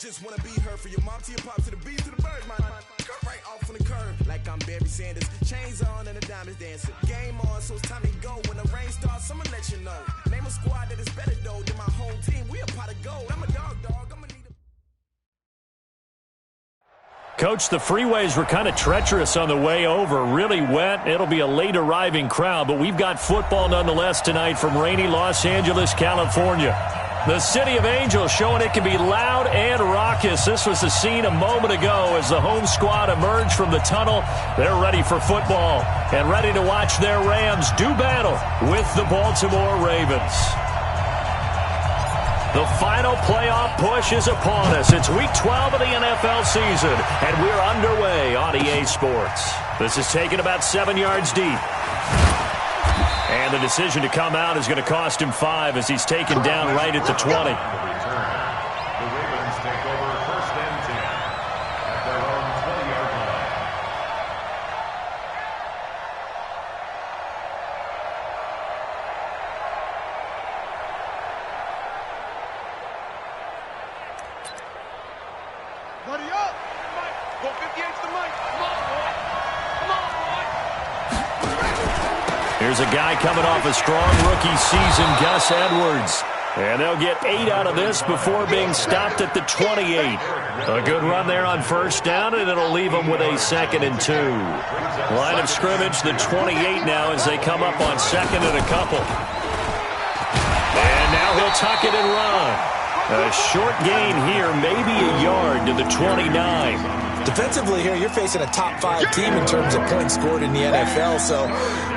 just wanna be heard for your mom to your pop to the beat to the bird, man. Cut right off on the curb like I'm Barry Sanders. Chains on and the diamonds dancing. Game on, so it's time to go. When the rain starts, I'ma let you know. Name a squad that is better though than my whole team. We a pot of gold. I'm a dog. I'ma need a... Coach, the freeways were kind of treacherous on the way over. Really wet. It'll be a late arriving crowd, but we've got football nonetheless tonight from rainy Los Angeles, California. The City of Angels showing it can be loud and raucous. This was the scene a moment ago as the home squad emerged from the tunnel. They're ready for football and ready to watch their Rams do battle with the Baltimore Ravens. The final playoff push is upon us. It's Week 12 of the NFL season, and we're underway on EA Sports. This is taken about 7 yards deep. And the decision to come out is going to cost him 5 as he's taken down right at the 20. The Ravens take over 1st and 10 at their own 20-yard line. Buddy up! Mike, go 58 to Mike. Come on, boy. Come on, boy. Here's a guy coming off a strong rookie season, Gus Edwards. And they'll get 8 out of this before being stopped at the 28. A good run there on 1st down, and it'll leave them with a 2nd and 2. Line of scrimmage, the 28 now as they come up on 2nd and a couple. And now he'll tuck it and run. A short gain here, maybe a yard to the 29. Defensively here, you're facing a top 5 team in terms of points scored in the NFL. So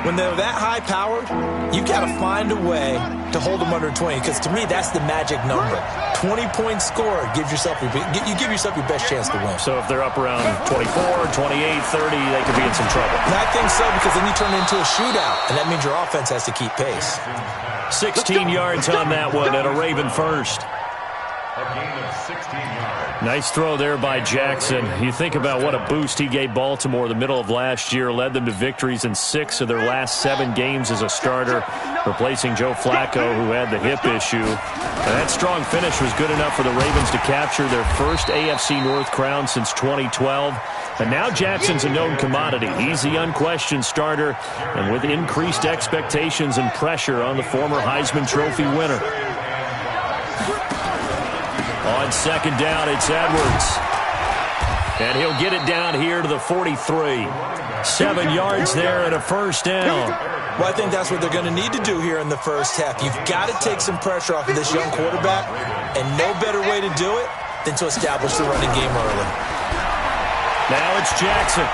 when they're that high powered, you've got to find a way to hold them under 20. Because to me, that's the magic number. 20 points scored gives yourself you give yourself your best chance to win. So if they're up around 24, 28, 30, they could be in some trouble. And I think so, because then you turn it into a shootout, and that means your offense has to keep pace. 16 yards on that one and a Raven first. A gain of 16 yards. Nice throw there by Jackson. You think about what a boost he gave Baltimore the middle of last year, led them to victories in 6 of their last 7 games as a starter, replacing Joe Flacco, who had the hip issue. And that strong finish was good enough for the Ravens to capture their first AFC North crown since 2012. And now Jackson's a known commodity. He's the unquestioned starter, and with increased expectations and pressure on the former Heisman Trophy winner. On 2nd down, it's Edwards. And he'll get it down here to the 43. 7 yards there and a 1st down. Well, I think that's what they're going to need to do here in the first half. You've got to take some pressure off of this young quarterback, and no better way to do it than to establish the running game early. Now it's Jackson.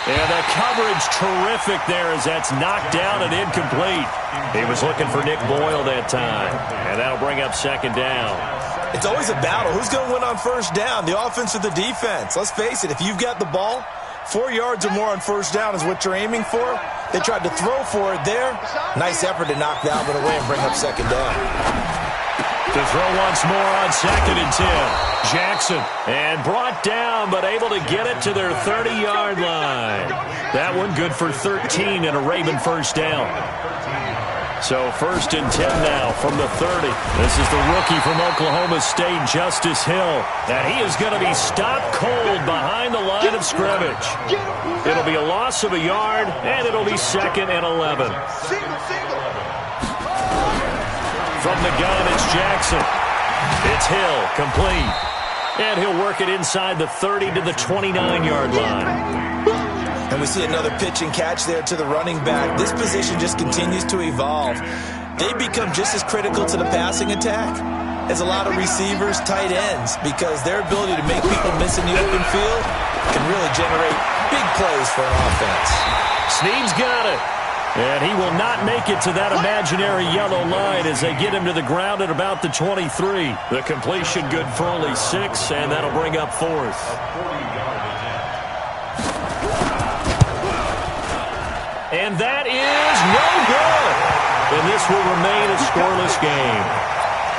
And the coverage terrific there as that's knocked down and incomplete. He was looking for Nick Boyle that time. And that'll bring up 2nd down. It's always a battle. Who's going to win on 1st down, the offense or the defense? Let's face it, if you've got the ball, 4 yards or more on 1st down is what you're aiming for. They tried to throw for it there. Nice effort to knock the Alvin away and bring up 2nd down. To throw once more on 2nd and 10. Jackson, and brought down, but able to get it to their 30-yard line. That one good for 13 and a Raven 1st down. So 1st and 10 now from the 30. This is the rookie from Oklahoma State, Justice Hill. And he is going to be stopped cold behind the line of scrimmage. It'll be a loss of a yard, and it'll be 2nd and 11. From the gun, it's Jackson. It's Hill, complete. And he'll work it inside the 30 to the 29-yard line. And we see another pitch and catch there to the running back. This position just continues to evolve. They become just as critical to the passing attack as a lot of receivers, tight ends, because their ability to make people miss in the open field can really generate big plays for an offense. Snead's got it. And he will not make it to that imaginary yellow line as they get him to the ground at about the 23. The completion good for only 6, and that'll bring up 4th. And that is no good. And this will remain a scoreless game.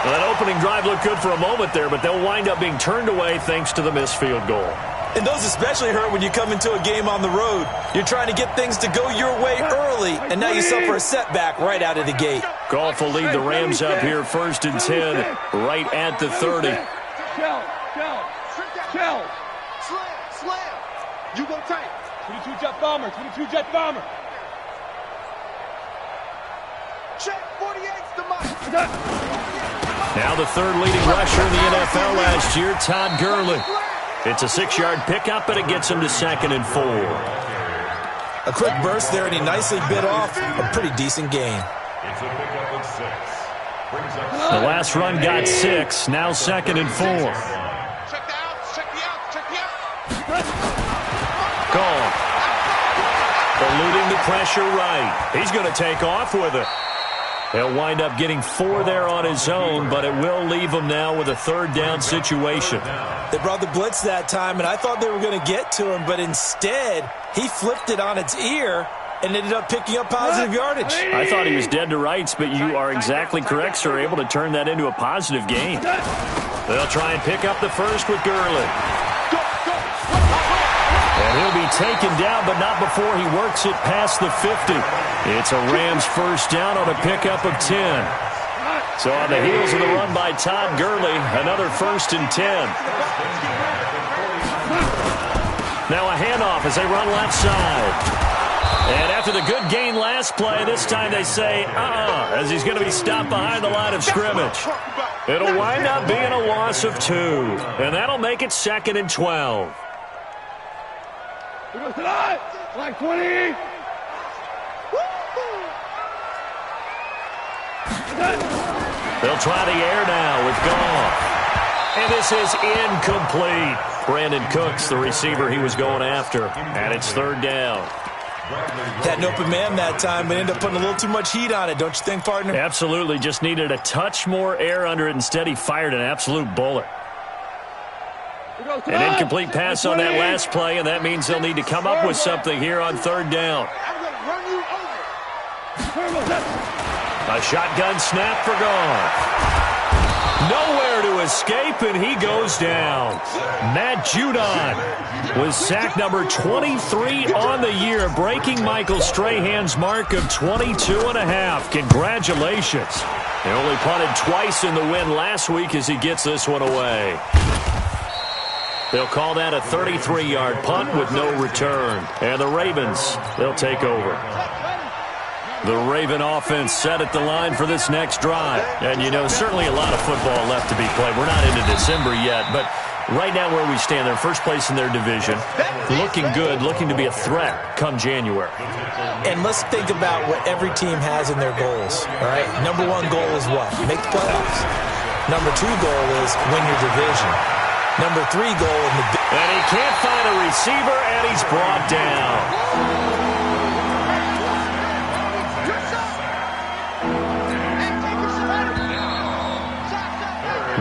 Well, that opening drive looked good for a moment there, but they'll wind up being turned away thanks to the missed field goal. And those especially hurt when you come into a game on the road. You're trying to get things to go your way early, and now you suffer a setback right out of the gate. Goff will lead the Rams up here 1st and 10, right at the 30. Shell. Slam. You go tight. 22 jet bomber. Check 48's the mark. Now the 3rd leading rusher in the NFL last year, Todd Gurley. It's a 6-yard pickup, and it gets him to 2nd and 4. A quick burst there, and he nicely bit off a pretty decent gain. It's a pickup of 6. The last run got 6, now 2nd and 4. Check the out. Gone. Eluding the pressure right. He's going to take off with it. He'll wind up getting 4 there on his own, but it will leave him now with a 3rd down situation. They brought the blitz that time, and I thought they were going to get to him, but instead, he flipped it on its ear and ended up picking up positive yardage. I thought he was dead to rights, but you are exactly correct, sir. Able to turn that into a positive gain. They'll try and pick up the 1st with Gurley. And he'll be taken down, but not before he works it past the 50. It's a Rams 1st down on a pickup of 10. So on the heels of the run by Todd Gurley, another 1st and 10. Now a handoff as they run left side. And after the good gain last play, this time they say, as he's going to be stopped behind the line of scrimmage. It'll wind up being a loss of 2. And that'll make it 2nd and 12. Like 20. They'll try the air now with Goff. And this is incomplete. Brandon Cooks, the receiver he was going after. And it's 3rd down. Had an open man that time, but ended up putting a little too much heat on it, don't you think, partner? Absolutely. Just needed a touch more air under it. Instead, he fired an absolute bullet. An incomplete pass on that last play, and that means they'll need to come up with something here on 3rd down. A shotgun snap for Goff. Nowhere to escape, and he goes down. Matt Judon was sack number 23 on the year, breaking Michael Strahan's mark of 22.5. Congratulations. He only punted twice in the win last week as he gets this one away. They'll call that a 33-yard punt with no return. And the Ravens, they'll take over. The Raven offense set at the line for this next drive. And, you know, certainly a lot of football left to be played. We're not into December yet, but right now where we stand, they're first place in their division. Looking good, looking to be a threat come January. And let's think about what every team has in their goals, all right? Number 1 goal is what? Make the playoffs. Number 2 goal is win your division. Number 3 goal in the... And he can't find a receiver, and he's brought down.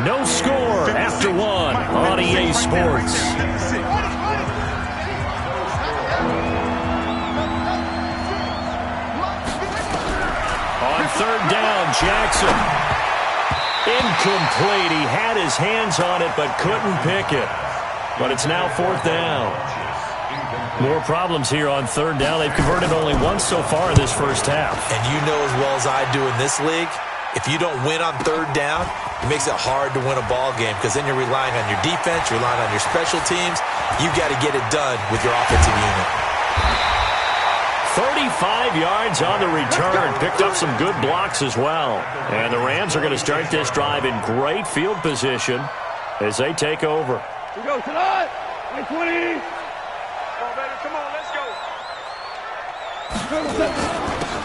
No score after 1 on EA Sports. On 3rd down, Jackson. Incomplete. He had his hands on it but couldn't pick it. But it's now 4th down. More problems here on 3rd down. They've converted only once so far in this first half. And you know as well as I do in this league, if you don't win on 3rd down, it makes it hard to win a ball game because then you're relying on your defense, you're relying on your special teams. You've got to get it done with your offensive unit. 35 yards on the return. Picked up some good blocks as well. And the Rams are going to start this drive in great field position as they take over. We go tonight. 20. Come on, baby. Come on, let's go.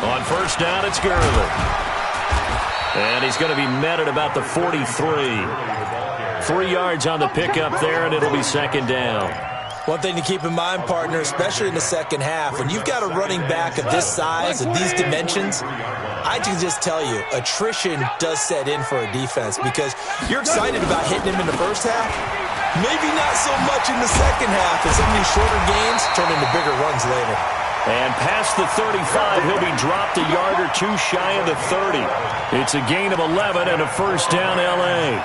On 1st down, it's Gurley. And he's going to be met at about the 43. 3 yards on the pickup there, and it'll be 2nd down. One thing to keep in mind, partner, especially in the second half, when you've got a running back of this size and these dimensions, I can just tell you, attrition does set in for a defense because you're excited about hitting him in the first half. Maybe not so much in the second half, and some of these shorter gains turn into bigger runs later. And past the 35, he'll be dropped a yard or 2 shy of the 30. It's a gain of 11 and a 1st down L.A.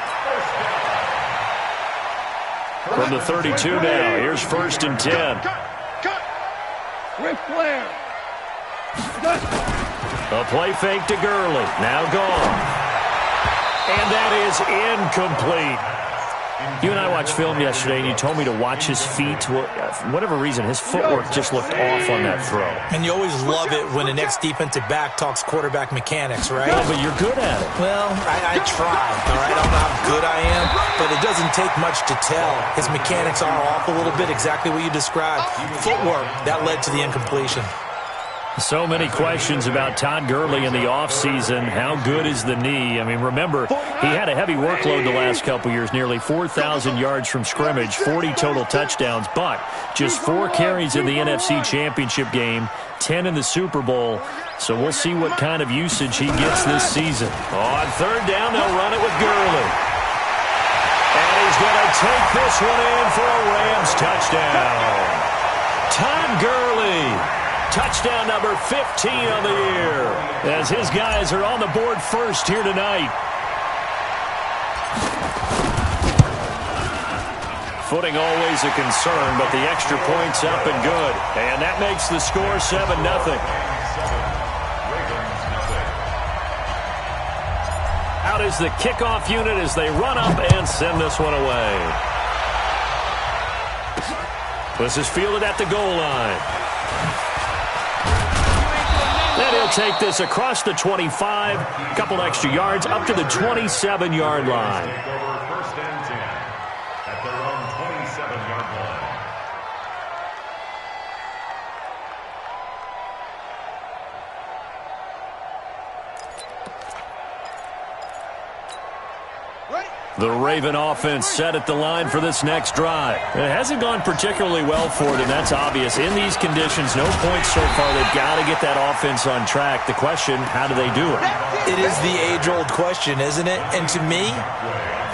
From the 32 now, here's 1st and 10. Ric Flair. A play fake to Gurley. Now gone. And that is incomplete. You and I watched film yesterday, and you told me to watch his feet. Well, for whatever reason, his footwork just looked off on that throw. And you always love it when the next defensive back talks quarterback mechanics, right? Yeah, but you're good at it. Well, I try, all right? I don't know how good I am, but it doesn't take much to tell. His mechanics are off a little bit, exactly what you described. Footwork, that led to the incompletion. So many questions about Todd Gurley in the offseason. How good is the knee? I mean, remember, he had a heavy workload the last couple years, nearly 4,000 yards from scrimmage, 40 total touchdowns, but just 4 carries in the NFC Championship game, 10 in the Super Bowl. So we'll see what kind of usage he gets this season. On third down, they'll run it with Gurley. And he's going to take this one in for a Rams touchdown. Todd Gurley. Touchdown number 15 on the year as his guys are on the board first here tonight. Footing always a concern, but the extra point's up and good. And that makes the score 7-0. Out is the kickoff unit as they run up and send this one away. This is fielded at the goal line. Then he'll take this across the 25, a couple extra yards, up to the 27-yard line. First and 10 at their own 27-yard line. The Raven offense set at the line for this next drive. It hasn't gone particularly well for it, and that's obvious. In these conditions, no points so far. They've got to get that offense on track. The question, how do they do it? It is the age-old question, isn't it? And to me,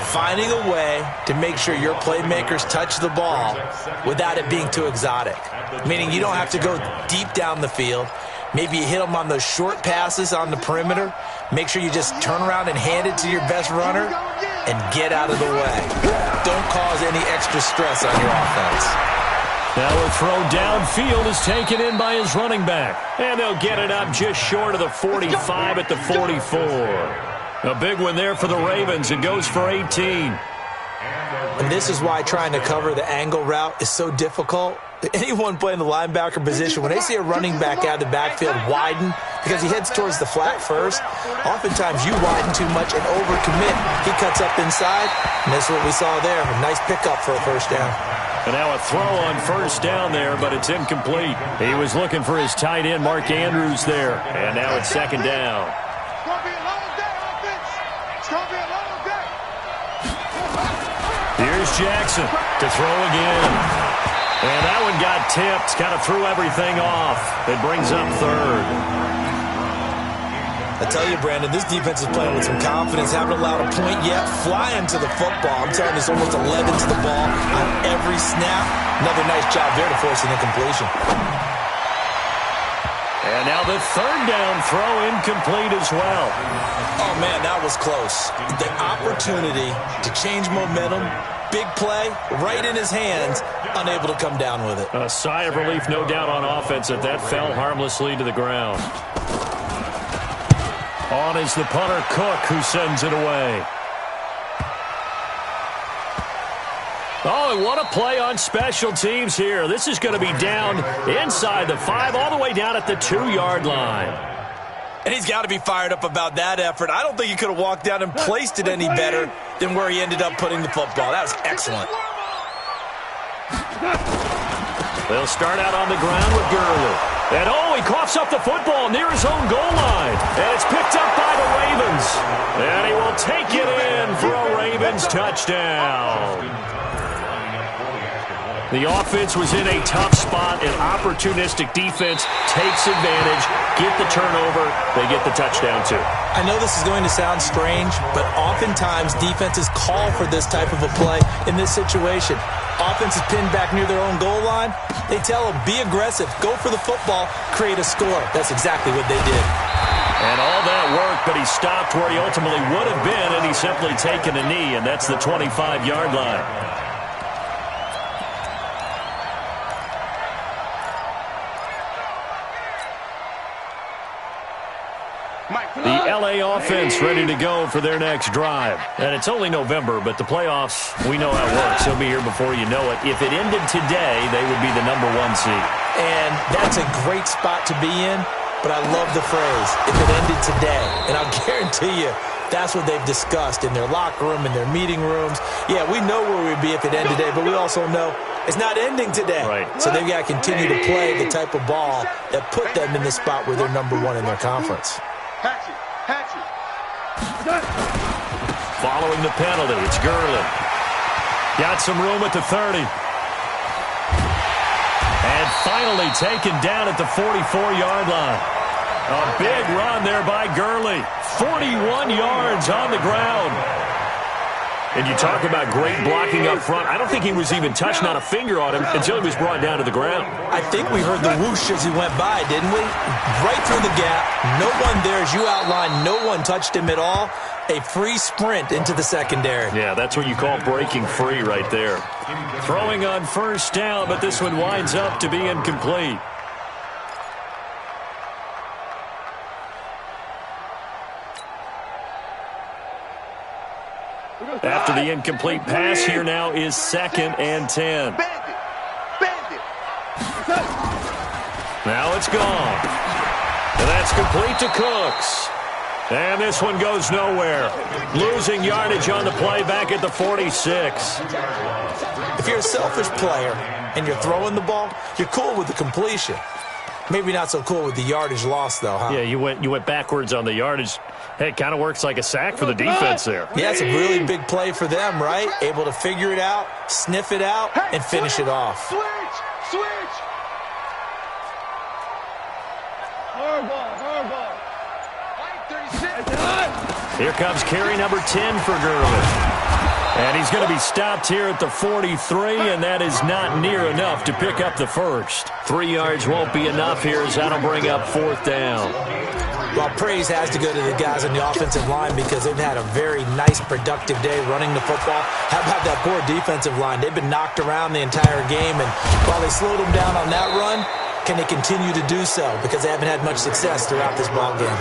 finding a way to make sure your playmakers touch the ball without it being too exotic. Meaning you don't have to go deep down the field. Maybe you hit them on those short passes on the perimeter. Make sure you just turn around and hand it to your best runner and get out of the way. Don't cause any extra stress on your offense. Now a throw downfield is taken in by his running back. And they'll get it up just short of the 45 at the 44. A big one there for the Ravens. It goes for 18. And this is why trying to cover the angle route is so difficult. Anyone playing the linebacker position, when they see a running back out of the backfield widen because he heads towards the flat first, oftentimes you widen too much and overcommit. He cuts up inside, and that's what we saw there. A nice pickup for a first down. And now a throw on first down there, but it's incomplete. He was looking for his tight end, Mark Andrews, there. And now it's second down. It's going to be a long day, offense. It's going to be a long day. Here's Jackson to throw again. And that one got tipped, kind of threw everything off. It brings up third. I tell you, Brandon, this defense is playing with some confidence. Haven't allowed a point yet. Flying to the football. I'm telling you, it's almost 11 to the ball on every snap. Another nice job there to force an incompletion. And now the third down throw incomplete as well. Oh, man, that was close. The opportunity to change momentum, big play, right in his hands, unable to come down with it. A sigh of relief, no doubt, on offense that fell harmlessly to the ground. On is the punter, Cook, who sends it away. Oh, and what a play on special teams here. This is going to be down inside the 5, all the way down at the 2-yard line. And he's got to be fired up about that effort. I don't think he could have walked down and placed it any better than where he ended up putting the football. That was excellent. They'll start out on the ground with Gurley. And he coughs up the football near his own goal line. And it's picked up by the Ravens. And he will take it in for a Ravens touchdown. The offense was in a tough spot, and opportunistic defense takes advantage, get the turnover, they get the touchdown too. I know this is going to sound strange, but oftentimes defenses call for this type of a play in this situation. Offense is pinned back near their own goal line. They tell them, be aggressive, go for the football, create a score. That's exactly what they did. And all that worked, but he stopped where he ultimately would have been, and he's simply taken a knee, and that's the 25-yard line. The L.A. offense ready to go for their next drive. And it's only November, but the playoffs, we know how it works. They'll be here before you know it. If it ended today, they would be the #1 seed. And that's a great spot to be in, but I love the phrase, if it ended today. And I'll guarantee you, that's what they've discussed in their locker room, in their meeting rooms. Yeah, we know where we'd be if it ended today, but we also know it's not ending today. Right. So they've got to continue to play the type of ball that put them in the spot where they're #1 in their conference. Following the penalty, it's Gurley. Got some room at the 30. And finally taken down at the 44-yard line. A big run there by Gurley. 41 yards on the ground. And you talk about great blocking up front. I don't think he was even touched, not a finger on him, until he was brought down to the ground. I think we heard the whoosh as he went by, didn't we? Right through the gap. No one there, as you outlined. No one touched him at all. A free sprint into the secondary. Yeah, that's what you call breaking free right there. Throwing on first down, but this one winds up to be incomplete. After the incomplete pass, here now is 2nd and 10. Now it's gone. And that's complete to Cooks. And this one goes nowhere. Losing yardage on the play back at the 46. If you're a selfish player and you're throwing the ball, you're cool with the completion. Maybe not so cool with the yardage loss, though, huh? Yeah, you went backwards on the yardage. Hey, it kind of works like a sack for the defense there. Yeah, it's a really big play for them, right? Able to figure it out, sniff it out, and finish it off. Switch! Hard ball. 36. Here comes carry number 10 for Gurley. And he's going to be stopped here at the 43, and that is not near enough to pick up the first. 3 yards won't be enough here as that'll bring up 4th down. Well, praise has to go to the guys on the offensive line because they've had a very nice, productive day running the football. How about that poor defensive line? They've been knocked around the entire game, and while they slowed them down on that run, can they continue to do so? Because they haven't had much success throughout this ball game.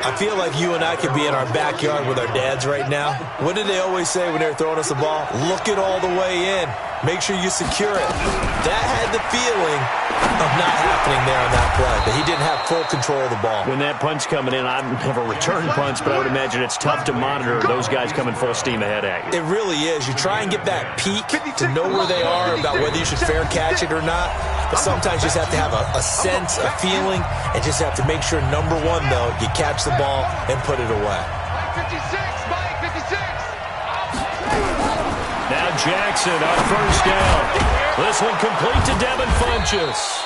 I feel like you and I could be in our backyard with our dads right now. What did they always say when they were throwing us the ball? Look it all the way in. Make sure you secure it. That had the feeling of not happening there on that play, but he didn't have full control of the ball. When that punch coming in, I don't have a return punch, but I would imagine it's tough to monitor those guys coming full steam ahead at you. It really is. You try and get that peek to know where they are, about whether you should fair catch it or not. But sometimes you just have to have a sense, a feeling, and just have to make sure, #1, though, you catch the ball and put it away. Mike 56. Now Jackson on first down. This one complete to Devin Funchess.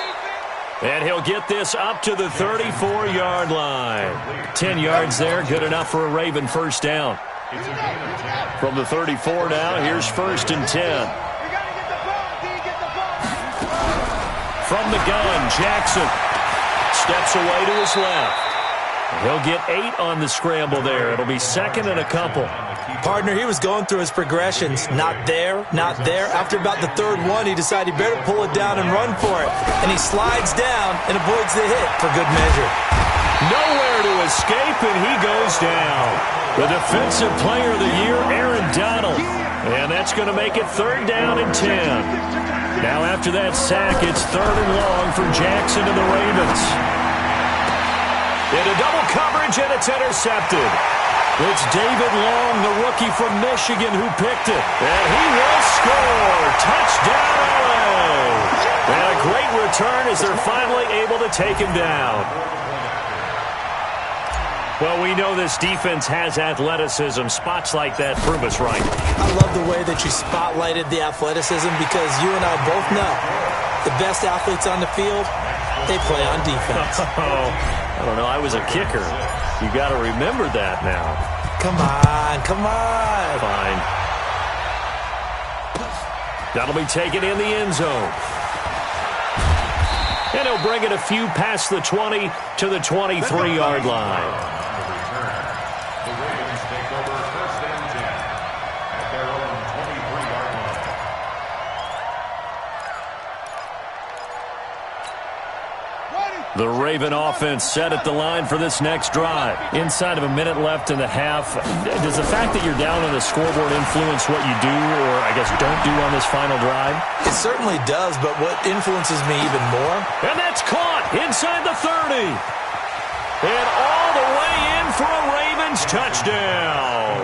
And he'll get this up to the 34-yard line. 10 yards there, good enough for a Raven first down. From the 34 now, here's 1st and 10. From the gun, Jackson steps away to his left. He'll get 8 on the scramble there. It'll be 2nd and a couple. Partner, he was going through his progressions. Not there, not there. After about the 3rd one, he decided he better pull it down and run for it. And he slides down and avoids the hit for good measure. Nowhere to escape, and he goes down. The Defensive Player of the Year, Aaron Donald. And that's going to make it 3rd down and 10. Now after that sack, it's 3rd and long for Jackson and the Ravens. Into double coverage, and it's intercepted. It's David Long, the rookie from Michigan, who picked it. And he will score. Touchdown, LA. And a great return as they're finally able to take him down. Well, we know this defense has athleticism. Spots like that prove us right. I love the way that you spotlighted the athleticism because you and I both know the best athletes on the field, they play on defense. I don't know. I was a kicker. You got to remember that now. Come on, come on. Fine. That'll be taken in the end zone. And he'll bring it a few past the 20 to the 23-yard line. The Ravens take over 1st and 10 at their own 23-yard line. Ready. The Raven offense set at the line for this next drive. Inside of a minute left in the half, does the fact that you're down on the scoreboard influence what you do, or I guess don't do on this final drive? It certainly does, but what influences me even more? And that's caught inside the 30. And all the way in for a Ravens touchdown.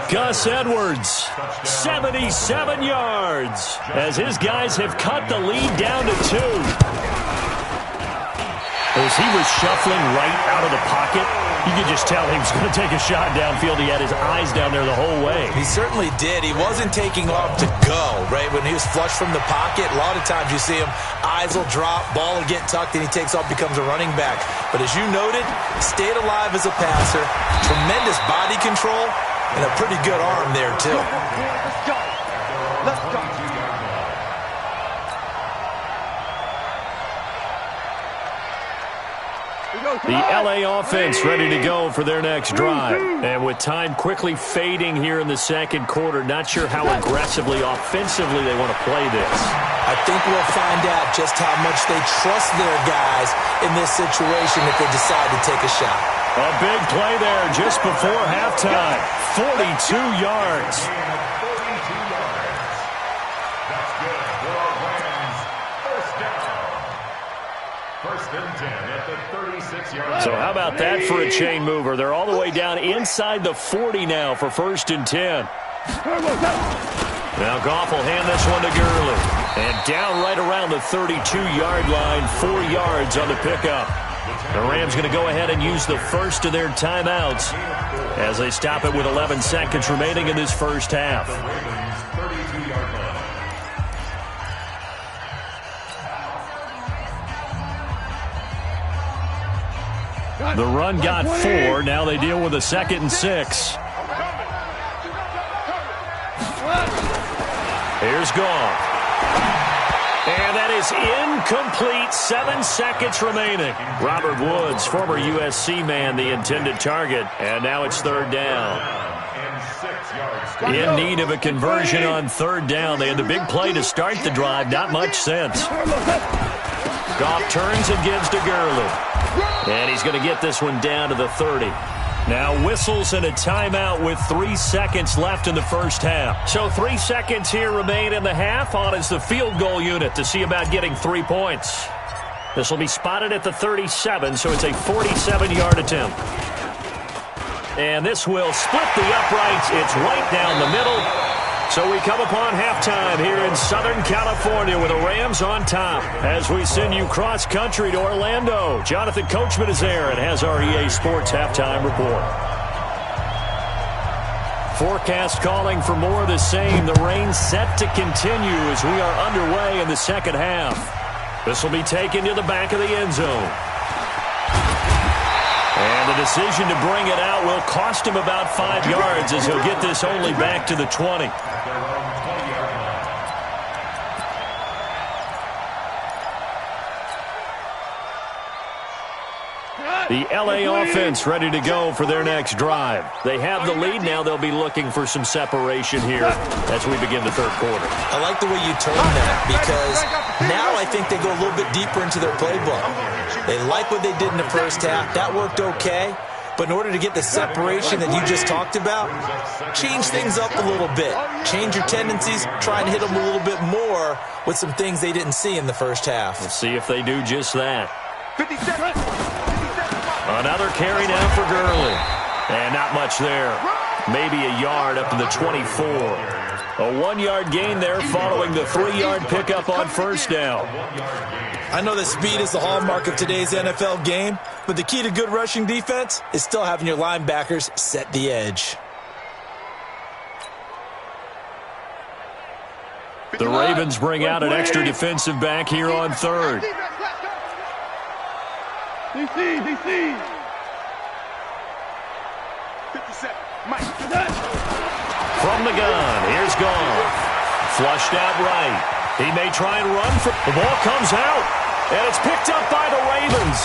Gus Edwards, 77 yards, as his guys have cut the lead down to 2. As he was shuffling right out of the pocket, you could just tell he was going to take a shot downfield. He had his eyes down there the whole way. He certainly did. He wasn't taking off to go, right? When he was flush from the pocket, a lot of times you see him, eyes will drop, ball will get tucked, and he takes off, becomes a running back. But as you noted, stayed alive as a passer, tremendous body control, and a pretty good arm there, too. Let's go. Let's go. The LA offense ready to go for their next drive. And with time quickly fading here in the second quarter, not sure how aggressively, offensively they want to play this. I think we'll find out just how much they trust their guys in this situation if they decide to take a shot. A big play there just before halftime. 42 yards. That's good for our Rams. First down. First and 10 at the 36-yard line. So how about that for a chain mover? They're all the way down inside the 40 now for first and 10. Now Goff will hand this one to Gurley. And down right around the 32-yard line, 4 yards on the pickup. The Rams going to go ahead and use the first of their timeouts as they stop it with 11 seconds remaining in this first half. The run got 4. Now they deal with a 2nd and 6. Here's Goff. And that is incomplete. 7 seconds remaining. Robert Woods, former USC man, the intended target. And now it's third down. In need of a conversion on third down. They had the big play to start the drive. Not much sense. Goff turns and gives to Gurley. And he's going to get this one down to the 30. Now whistles and a timeout with 3 seconds left in the first half. So 3 seconds here remain in the half. On is the field goal unit to see about getting 3 points. This will be spotted at the 37, so it's a 47-yard attempt. And this will split the uprights. It's right down the middle. So we come upon halftime here in Southern California with the Rams on top. As we send you cross-country to Orlando, Jonathan Coachman is there and has our EA Sports halftime report. Forecast calling for more of the same. The rain set to continue as we are underway in the second half. This will be taken to the back of the end zone. And the decision to bring it out will cost him about 5 yards as he'll get this only back to the 20. The LA offense ready to go for their next drive. They have the lead. Now they'll be looking for some separation here as we begin the third quarter. I like the way you term that because now I think they go a little bit deeper into their playbook. They like what they did in the first half. That worked okay. But in order to get the separation that you just talked about, change things up a little bit. Change your tendencies. Try and hit them a little bit more with some things they didn't see in the first half. We'll see if they do just that. 57. Another carry now for Gurley. And not much there. Maybe a yard up to the 24. A 1-yard gain there following the 3-yard pickup on first down. I know that speed is the hallmark of today's NFL game, but the key to good rushing defense is still having your linebackers set the edge. The Ravens bring out an extra defensive back here on third. DC. 57. Mike. From the gun, here's Goff. Flushed out right. He may try and run. The ball comes out, and it's picked up by the Ravens.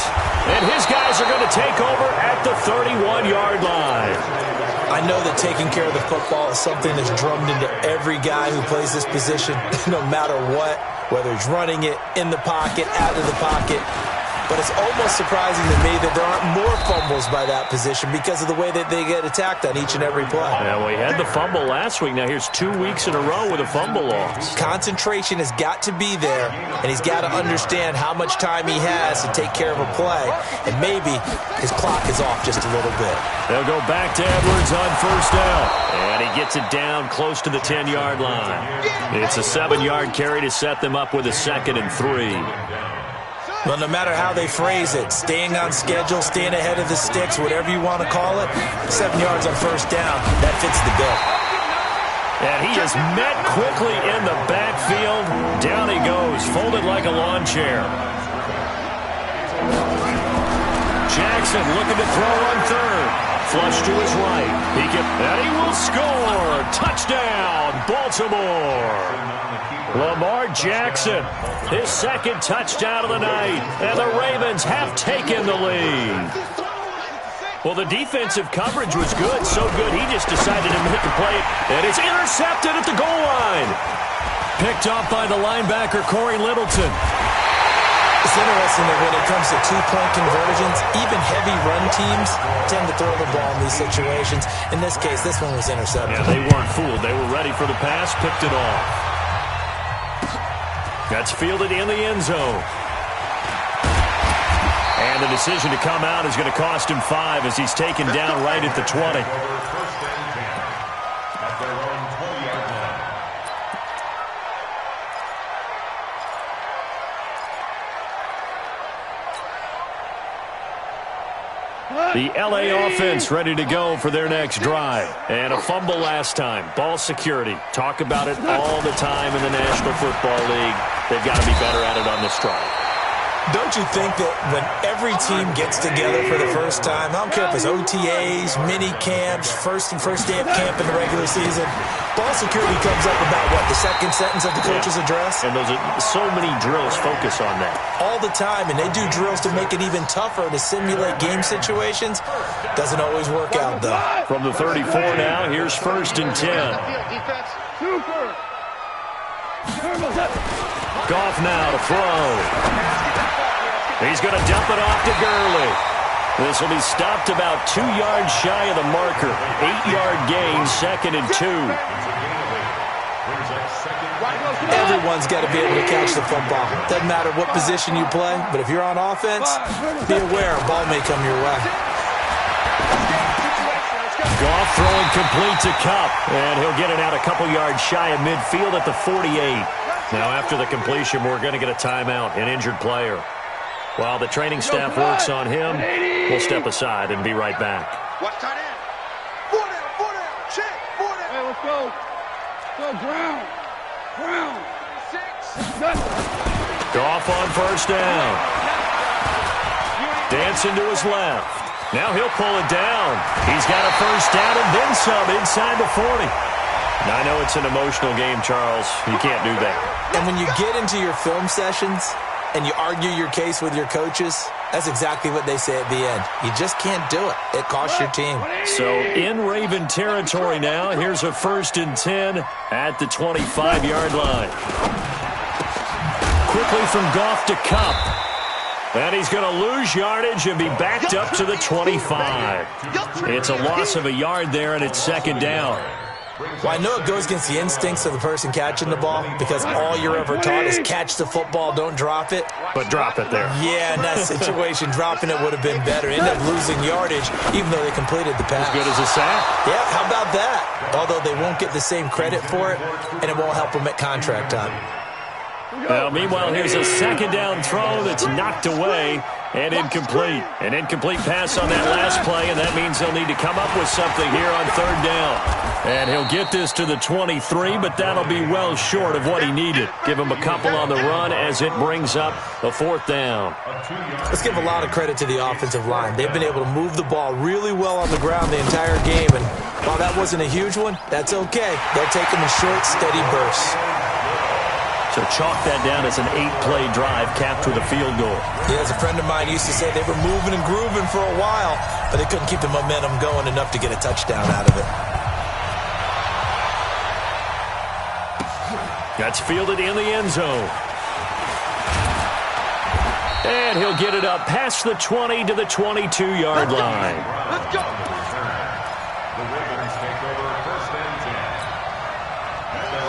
And his guys are going to take over at the 31-yard line. I know that taking care of the football is something that's drummed into every guy who plays this position, no matter what, whether he's running it, in the pocket, out of the pocket. but it's almost surprising to me that there aren't more fumbles by that position because of the way that they get attacked on each and every play. Yeah, well, he had the fumble last week. Now here's 2 weeks in a row with a fumble loss. Concentration has got to be there, and he's got to understand how much time he has to take care of a play, and maybe his clock is off just a little bit. They'll go back to Edwards on first down, and he gets it down close to the 10-yard line. It's a 7-yard carry to set them up with a 2nd and 3. Well, no matter how they phrase it, staying on schedule, staying ahead of the sticks, whatever you want to call it, 7 yards on first down, that fits the bill. And he is met quickly in the backfield. Down he goes, folded like a lawn chair. Jackson looking to throw on third. Flush to his right. And he will score. Touchdown, Baltimore. Lamar Jackson, his 2nd touchdown of the night. And the Ravens have taken the lead. Well, the defensive coverage was good, so good he just decided to make the play. And it's intercepted at the goal line. Picked off by the linebacker, Corey Littleton. It's interesting that when it comes to two-point conversions, even heavy run teams tend to throw the ball in these situations. In this case, this one was intercepted. Yeah, they weren't fooled. They were ready for the pass, picked it off. That's fielded in the end zone. And the decision to come out is going to cost him 5 as he's taken down right at the 20. At their own 20-yard line. The LA offense ready to go for their next drive. And a fumble last time. Ball security. Talk about it all the time in the National Football League. They've got to be better at it on this drive. Don't you think that when every team gets together for the first time, I don't care if it's OTAs, mini camps, first day of camp in the regular season, ball security comes up about, what, the second sentence of the coach's address? And so many drills focus on that. All the time, and they do drills to make it even tougher to simulate game situations. Doesn't always work out, though. From the 34 now, here's 1st and 10. Goff now to throw. He's going to dump it off to Gurley. This will be stopped about 2 yards shy of the marker. 8-yard gain, 2nd and 2. Everyone's got to be able to catch the football. Doesn't matter what position you play, but if you're on offense, be aware a ball may come your way. Goff throwing complete to Kupp, and he'll get it out a couple yards shy of midfield at the 48. Now after the completion, we're going to get a timeout, an injured player. While the training staff works on him, we'll step aside and be right back. Watch tight end. 4 down, check, 4 down. Hey, let's go. Go, ground. 6. Goff on first down. Dancing to his left. Now he'll pull it down. He's got a first down and then some inside the 40. Now, I know it's an emotional game, Charles. You can't do that. And when you get into your film sessions and you argue your case with your coaches, that's exactly what they say at the end. You just can't do it. It costs your team. So in Raven territory now, here's a 1st and 10 at the 25-yard line. Quickly from Goff to Kupp. And he's going to lose yardage and be backed up to the 25. It's a loss of a yard there, and it's 2nd down. Well, I know it goes against the instincts of the person catching the ball because all you're ever taught is catch the football, don't drop it. But drop it there. Yeah, in that situation, dropping it would have been better. End up losing yardage, even though they completed the pass. As good as a sack. Yeah, how about that? Although they won't get the same credit for it, and it won't help them at contract time. Now, meanwhile, here's a 2nd down throw that's knocked away and incomplete. An incomplete pass on that last play, and that means they'll need to come up with something here on 3rd down. And he'll get this to the 23, but that'll be well short of what he needed. Give him a couple on the run as it brings up the 4th down. Let's give a lot of credit to the offensive line. They've been able to move the ball really well on the ground the entire game, and while that wasn't a huge one, that's okay. They'll take them in short, steady bursts. So chalk that down as an 8-play drive capped with a field goal. Yeah, as a friend of mine used to say, they were moving and grooving for a while, but they couldn't keep the momentum going enough to get a touchdown out of it. That's fielded in the end zone. And he'll get it up past the 20 to the 22-yard line. Let's go. The Ravens take over first and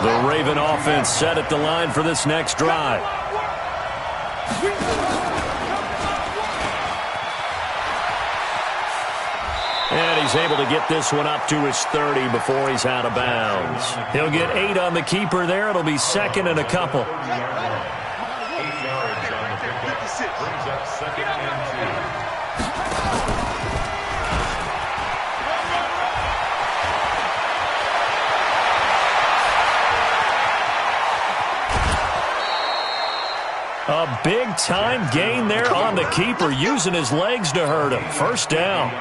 10. The Raven offense set at the line for this next drive. And he's able to get this one up to his 30 before he's out of bounds. He'll get 8 on the keeper there. It'll be second and a couple. 8 yards on the pickup. Brings up second and 2. A big-time gain there on the keeper, using his legs to hurt him. First down.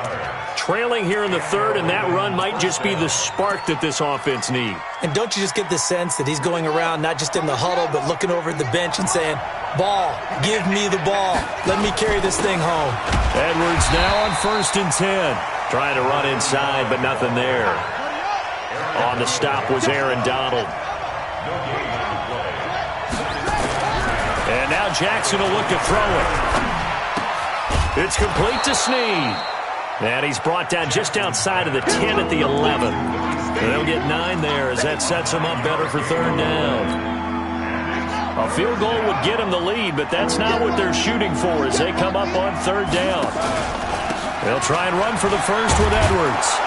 Trailing here in the third, and that run might just be the spark that this offense needs. And don't you just get the sense that he's going around not just in the huddle, but looking over at the bench and saying, ball, give me the ball. Let me carry this thing home. Edwards now on first and 10. Trying to run inside, but nothing there. On the stop was Aaron Donald. And now Jackson will look to throw it. It's complete to Snead. And he's brought down just outside of the 10 at the 11. They'll get 9 there as that sets him up better for third down. A field goal would get him the lead, but that's not what they're shooting for as they come up on third down. They'll try and run for the first with Edwards.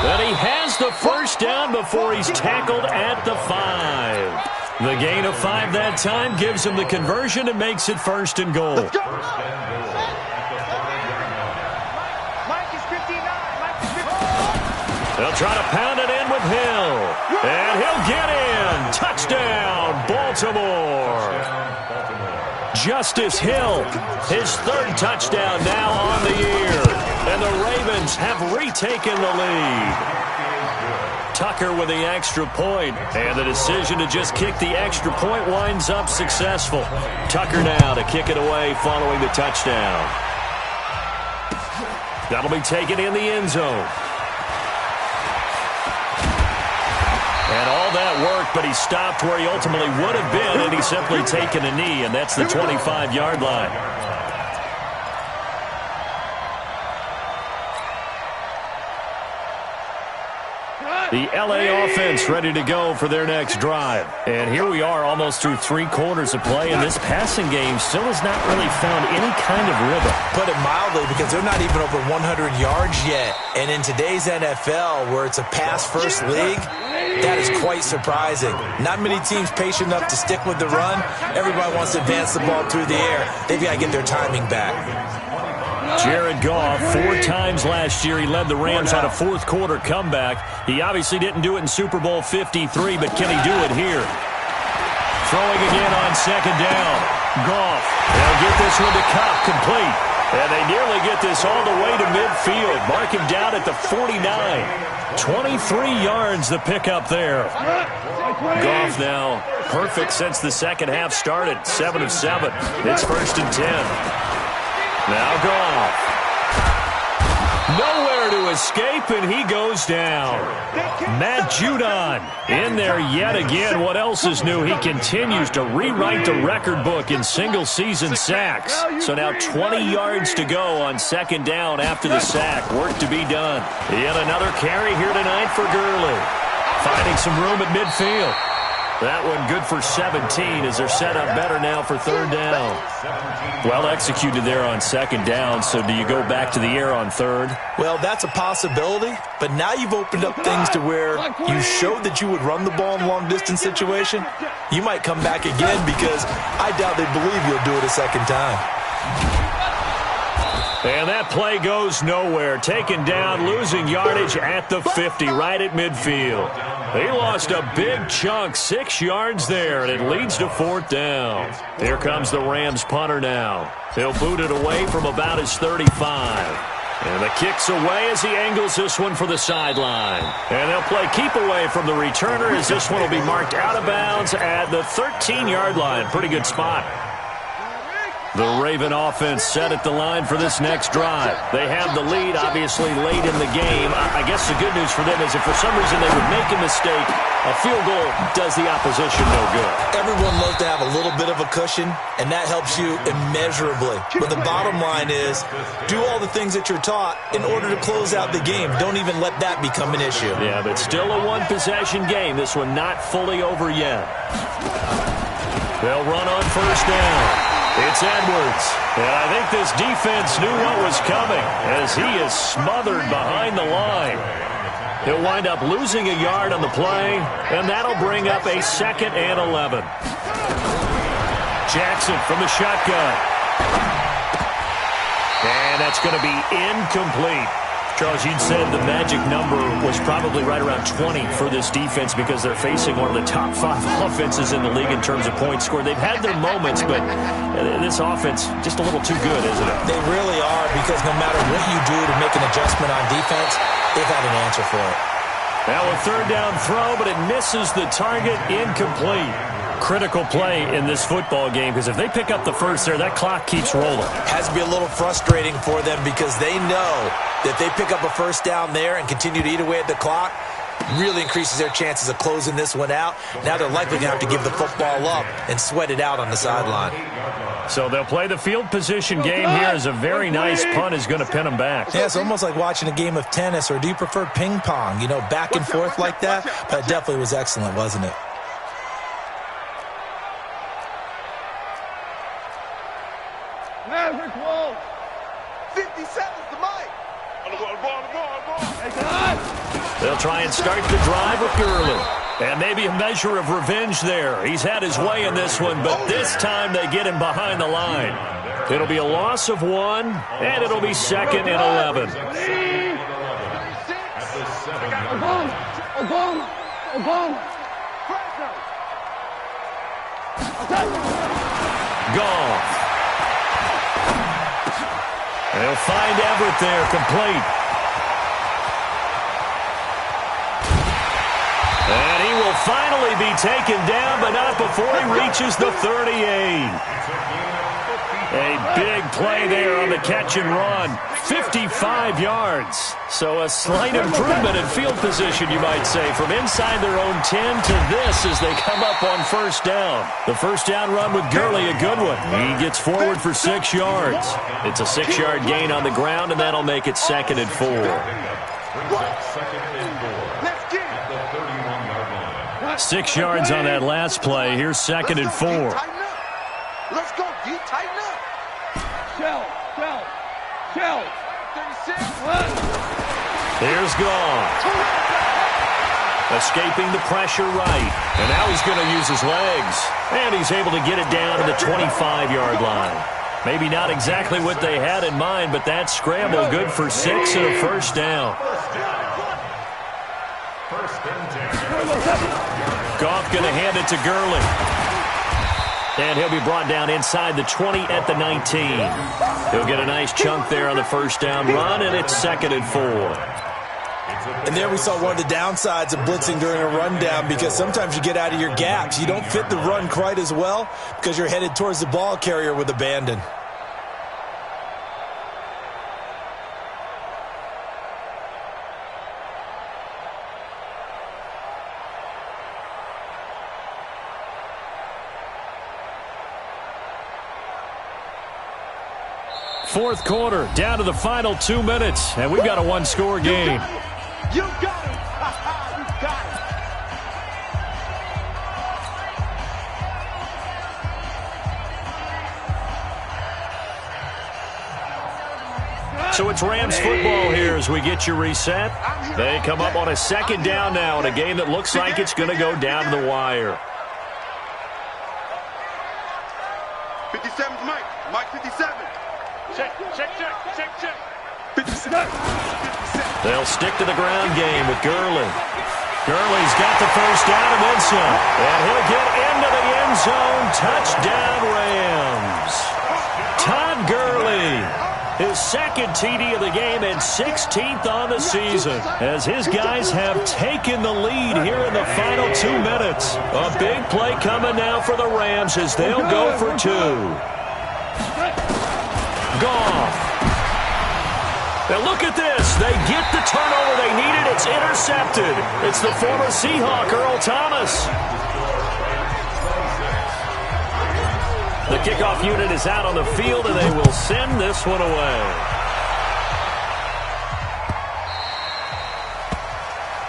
But he has the first down before he's tackled at the 5. The gain of 5 that time gives him the conversion and makes it first and goal. Let's go. Mike is 59. Mike is 59. They'll try to pound it in with Hill. And he'll get in. Touchdown, Baltimore. Justice Hill, his third touchdown now on the year. And the Ravens have retaken the lead. Tucker with the extra point, and the decision to just kick the extra point winds up successful. Tucker now to kick it away following the touchdown. That'll be taken in the end zone. And all that work, but he stopped where he ultimately would have been, and he's simply taken a knee, and that's the 25-yard line. The L.A. offense ready to go for their next drive. And here we are almost through 3 quarters of play, and this passing game still has not really found any kind of rhythm. Put it mildly, because they're not even over 100 yards yet. And in today's NFL, where it's a pass-first league, that is quite surprising. Not many teams patient enough to stick with the run. Everybody wants to advance the ball through the air. They've got to get their timing back. Jared Goff, 4 times last year, he led the Rams on a fourth-quarter comeback. He obviously didn't do it in Super Bowl 53, but can he do it here? Throwing again on second down. Goff, they'll get this one to Cobb, complete. And they nearly get this all the way to midfield. Mark him down at the 49. 23 yards the pickup there. Goff now perfect since the second half started. 7 of 7. It's first and 10. Now Goff. Nowhere to escape, and he goes down. Matt Judon in there yet again. What else is new? He continues to rewrite the record book in single-season sacks. So now 20 yards to go on second down after the sack. Work to be done. Yet another carry here tonight for Gurley. Finding some room at midfield. That one good for 17 as they're set up better now for third down. Well executed there on second down, so do you go back to the air on third? Well, that's a possibility, but now you've opened up things to where you showed that you would run the ball in a long-distance situation. You might come back again because I doubt they believe you'll do it a second time. And that play goes nowhere. Taken down, losing yardage at the 50, right at midfield. He lost a big chunk, 6 yards there, and it leads to fourth down. Here comes the Rams punter now. He'll boot it away from about his 35. And the kick's away as he angles this one for the sideline. And they'll play keep away from the returner as this one will be marked out of bounds at the 13-yard line. Pretty good spot. The Raven offense set at the line for this next drive. They have the lead, obviously, late in the game. I guess the good news for them is if for some reason they would make a mistake, a field goal does the opposition no good. Everyone loves to have a little bit of a cushion, and that helps you immeasurably. But the bottom line is, do all the things that you're taught in order to close out the game. Don't even let that become an issue. Yeah, but still a one-possession game. This one not fully over yet. They'll run on first down. It's Edwards. And I think this defense knew what was coming as he is smothered behind the line. He'll wind up losing a yard on the play, and that'll bring up a 2nd and 11. Jackson from the shotgun. And that's going to be incomplete. Charles, you'd said the magic number was probably right around 20 for this defense because they're facing one of the top 5 offenses in the league in terms of points scored. They've had their moments, but this offense just a little too good, isn't it? They really are, because no matter what you do to make an adjustment on defense, they've got an answer for it. Now a 3rd down throw, but it misses the target, incomplete. Critical play in this football game because if they pick up the first there, that clock keeps rolling. Has to be a little frustrating for them because they know that they pick up a first down there and continue to eat away at the clock, really increases their chances of closing this one out. Now they're likely going to have to give the football up and sweat it out on the sideline. So they'll play the field position game here as a very nice punt is going to pin them back. Yeah, it's almost like watching a game of tennis, or do you prefer ping pong? You know, back and forth like that? But it definitely was excellent, wasn't it? Maverick Wall. 57's the mic. On the ball. They'll try and start the drive with Gurley. And maybe a measure of revenge there. He's had his way in this one, but this time they get him behind the line. It'll be a loss of 1, and it'll be 2nd and 11. Obama. Goff. They'll find Everett there, complete. And he will finally be taken down, but not before he reaches the 38. A big play there on the catch and run. 55 yards. So a slight improvement in field position, you might say, from inside their own 10 to this as they come up on first down. The first down run with Gurley, a good one. He gets forward for 6 yards. It's a 6-yard gain on the ground, and that'll make it 2nd and 4. 6 yards on that last play. Here's 2nd and 4. Let's go, D. Tighten up. Shell. 36. Here's Goff. Escaping the pressure right. And now he's going to use his legs. And he's able to get it down to the 25-yard line. Maybe not exactly what they had in mind, but that scramble good for 6 and a first down. Goff going to hand it to Gurley. And he'll be brought down inside the 20 at the 19. He'll get a nice chunk there on the first down run, and it's 2nd and 4. And there we saw one of the downsides of blitzing during a rundown, because sometimes you get out of your gaps. You don't fit the run quite as well because you're headed towards the ball carrier with abandon. Fourth quarter, down to the final 2 minutes, and we've got a one-score game. You got it. You got it. So it's Rams football here as we get you reset. They come up on a 2nd down now in a game that looks like it's going to go down to the wire. 57's Mike. Mike 57. Check. 57. They'll stick to the ground game with Gurley. Gurley's got the first down and then some. And he'll get into the end zone. Touchdown, Rams. Todd Gurley, his 2nd TD of the game and 16th on the season, as his guys have taken the lead here in the final 2 minutes. A big play coming now for the Rams as they'll go for 2. And look at this. They get the turnover they needed. It's intercepted. It's the former Seahawk, Earl Thomas. The kickoff unit is out on the field, and they will send this one away.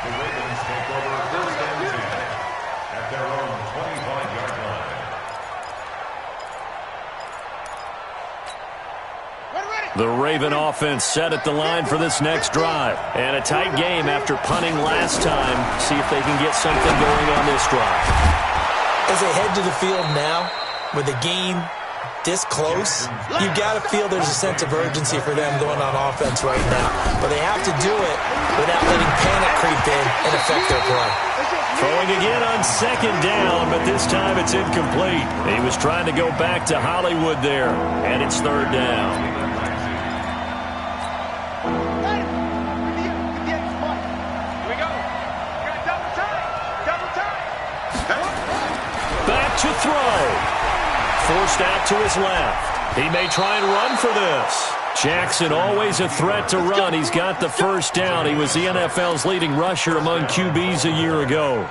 The Ravens take over first and 10 at their own 25-yard line. The Raven offense set at the line for this next drive. And a tight game after punting last time. See if they can get something going on this drive. As they head to the field now, with the game this close, you've got to feel there's a sense of urgency for them going on offense right now. But they have to do it without letting panic creep in and affect their play. Throwing again on second down, but this time it's incomplete. He was trying to go back to Hollywood there, and it's third down. Back to throw. Forced out to his left. He may try and run for this. Jackson always a threat to run. He's got the first down. He was the NFL's leading rusher among QBs a year ago.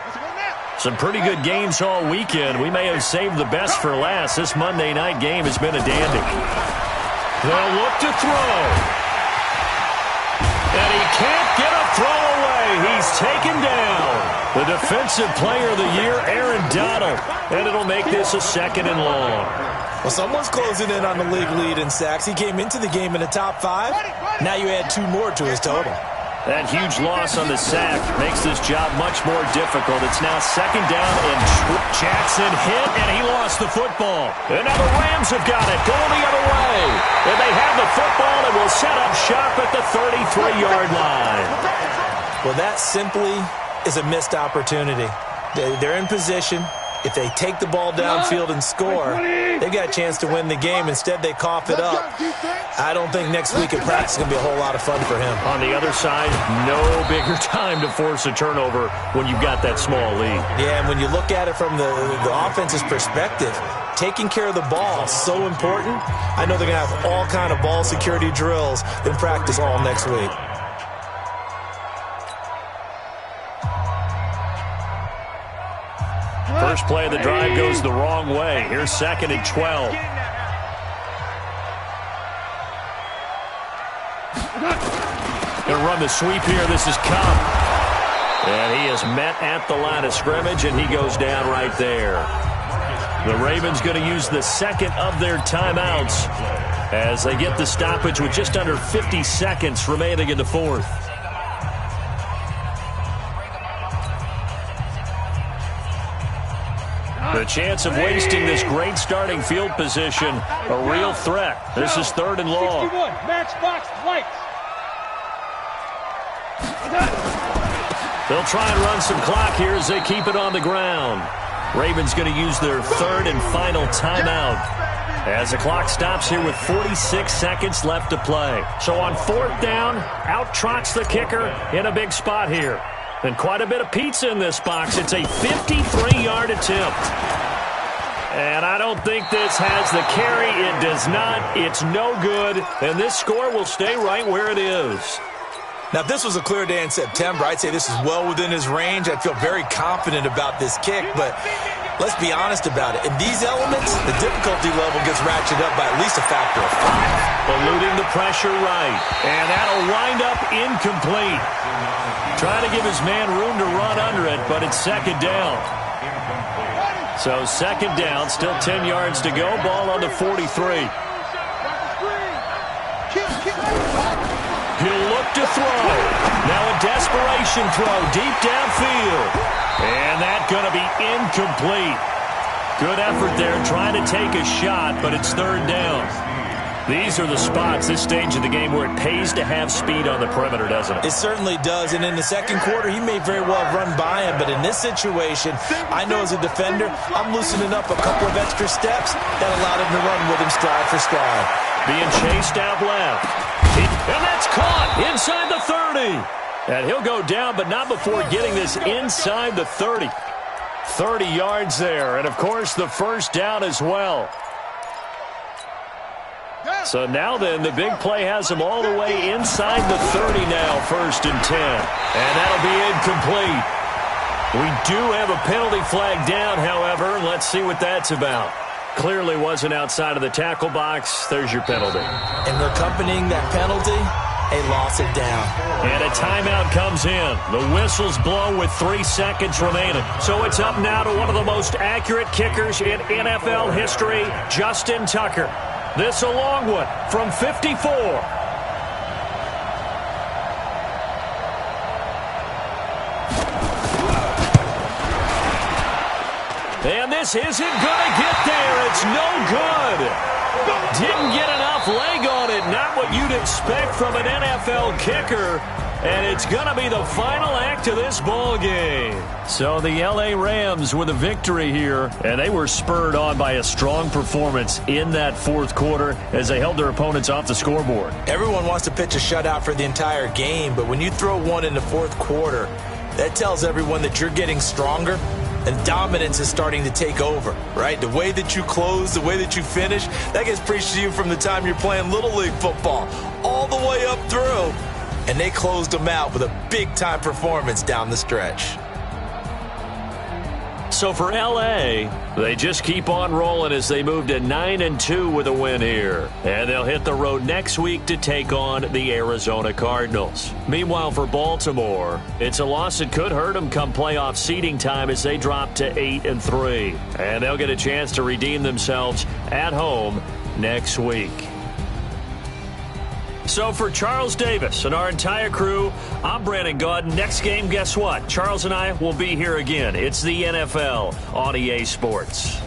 Some pretty good games all weekend. We may have saved the best for last. This Monday night game has been a dandy. They'll look to throw. And he can't get a throw away. He's taken down. The defensive player of the year, Aaron Donald. And it'll make this a second and long. Well, someone's closing in on the league lead in sacks. He came into the game in the top 5. Now you add 2 more to his total. That huge loss on the sack makes this job much more difficult. It's now second down, and Jackson hit, and he lost the football. And now the Rams have got it, going the other way. And they have the football and will set up shop at the 33-yard line. Well, that simply is a missed opportunity. They're in position. If they take the ball downfield and score, they've got a chance to win the game. Instead, they cough it up. I don't think next week at practice is going to be a whole lot of fun for him. On the other side, no bigger time to force a turnover when you've got that small lead. Yeah, and when you look at it from the offense's perspective, taking care of the ball is so important. I know they're going to have all kind of ball security drills in practice all next week. First play of the drive goes the wrong way. Here's second and 12. Gonna run the sweep here. This is Cup. And he is met at the line of scrimmage, and he goes down right there. The Ravens going to use the second of their timeouts as they get the stoppage with just under 50 seconds remaining in the fourth. The chance of wasting this great starting field position, a real threat. This is third and long. Matchbox lights. They'll try and run some clock here as they keep it on the ground. Ravens going to use their third and final timeout as the clock stops here with 46 seconds left to play. So on fourth down, out trots the kicker in a big spot here. And quite a bit of pizza in this box. It's a 53-yard attempt. And I don't think this has the carry. It does not. It's no good. And this score will stay right where it is. Now, if this was a clear day in September, I'd say this is well within his range. I'd feel very confident about this kick, but let's be honest about it. In these elements, the difficulty level gets ratcheted up by at least a factor of 5. Eluding the pressure right. And that'll wind up incomplete. Trying to give his man room to run under it, but it's second down. So second down, still 10 yards to go. Ball on the 43. He'll look to throw. Now a desperation throw deep downfield. And that's going to be incomplete. Good effort there trying to take a shot, but it's third down. These are the spots, this stage of the game, where it pays to have speed on the perimeter, doesn't it? It certainly does. And in the second quarter, he may very well have run by him. But in this situation, I know as a defender, I'm loosening up a couple of extra steps that allowed him to run with him stride for stride. Being chased out left. And that's caught inside the 30. And he'll go down, but not before getting this inside the 30. 30 yards there. And, of course, the first down as well. So now then, the big play has them all the way inside the 30 now, 1st and 10. And that'll be incomplete. We do have a penalty flag down, however. Let's see what that's about. Clearly wasn't outside of the tackle box. There's your penalty. And accompanying that penalty, a loss of down. And a timeout comes in. The whistle's blown with 3 seconds remaining. So it's up now to one of the most accurate kickers in NFL history, Justin Tucker. This a long one from 54. And this isn't going to get there. It's no good. Didn't get enough leg on it. Not what you'd expect from an NFL kicker. And it's going to be the final act of this ball game. So the L.A. Rams with a victory here, and they were spurred on by a strong performance in that 4th quarter as they held their opponents off the scoreboard. Everyone wants to pitch a shutout for the entire game, but when you throw one in the 4th quarter, that tells everyone that you're getting stronger and dominance is starting to take over, right? The way that you close, the way that you finish, that gets preached to you from the time you're playing Little League football all the way up through. And they closed them out with a big-time performance down the stretch. So for L.A., they just keep on rolling as they move to 9-2 with a win here. And they'll hit the road next week to take on the Arizona Cardinals. Meanwhile, for Baltimore, it's a loss that could hurt them come playoff seeding time as they drop to 8-3. And they'll get a chance to redeem themselves at home next week. So for Charles Davis and our entire crew, I'm Brandon Gaudin. Next game, guess what? Charles and I will be here again. It's the NFL on EA Sports.